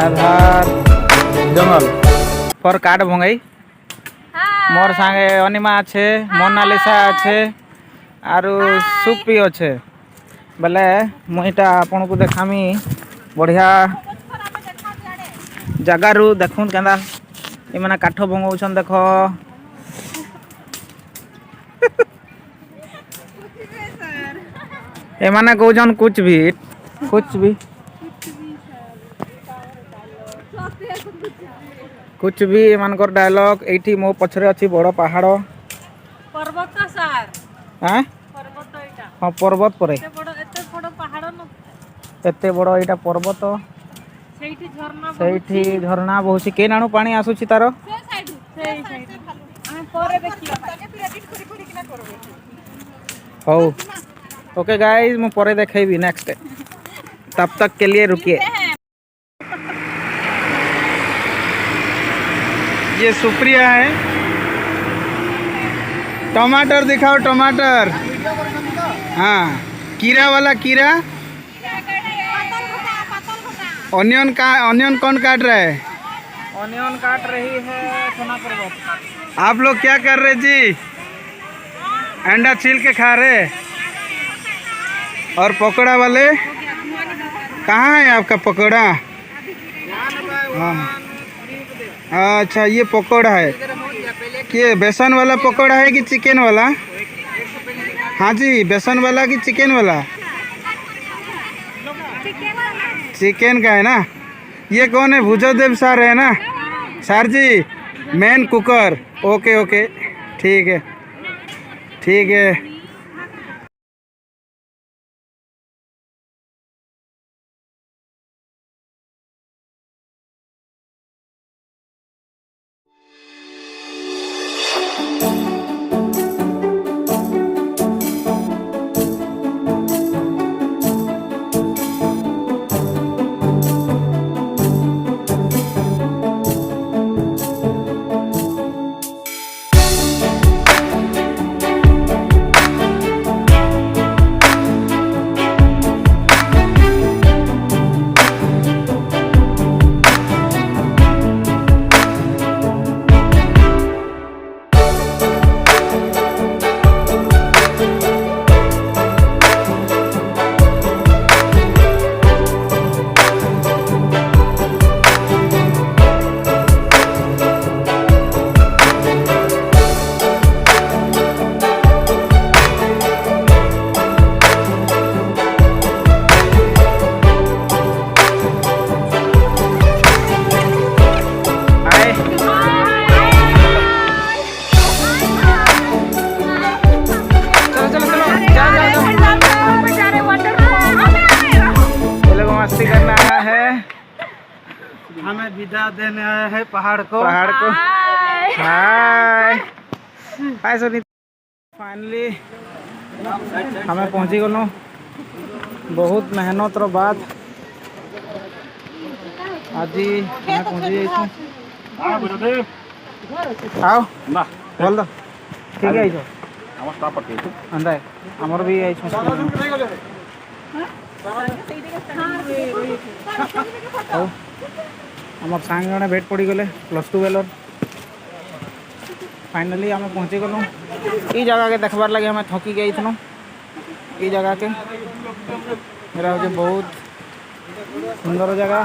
आधार जंगल पर काट भंगाई मोर संगे अनिमा अच्छे मोनालिसा अच्छे आरु सुपी अच्छे बेले मुईटा आपन को देखामी बढ़िया जगारू देखून केंदा ये मैंने काठ भंगाउछन देख ये माने कहउछन कुछ भी एमानकर डायलॉग एठी मो पछरे अछि बड़ पहाड़ पर्वत सार हां पर्वत एटा हां पर्वत परे एते बड़ पहाड़ न एते बड़ एटा पर्वत सेठी झरना बहुची के नाणु पानी आसुची तारो से साइड हम परे देखियो हो ओके गाइस मैं परे देखेबी नेक्स्ट तब तक के लिए रुकिए। ये सुप्रिया है। टमाटर दिखाओ टमाटर। हाँ कीरा वाला कीरा ऑनियन कौन काट रहा है? ऑनियन काट रही है सोना पर्वत। आप लोग क्या कर रहे जी? अंडा छील के खा रहे और पकोड़ा वाले कहाँ है आपका पकोड़ा? हाँ अच्छा ये पकोड़ा है कि बेसन वाला पकोड़ा है कि चिकन वाला? हाँ जी बेसन वाला कि चिकन वाला? चिकन का है ना। ये कौन है? भुजोदेव सर है ना? सर जी मेन कुकर। ओके ओके ठीक है ठीक है। हमें विदा देने आया है पहाड़ को हाय हाय सुनी। फाइनली हमें पहुंची गलु बहुत मेहनत रो बाद आज हमें पहुंची जाइछो। आओ ना बोल दो ठीक है आइछो हमर स्टाफ पटे अंदा हमर भी आइछो आमर सांग जने भेट पड़ी गले +2 बेलर। फाइनली आम पहुँची गलु ई जगह के देखबार लगे हमें थकी गई थी ई जगह के मेरा हूँ बहुत सुंदर जगह।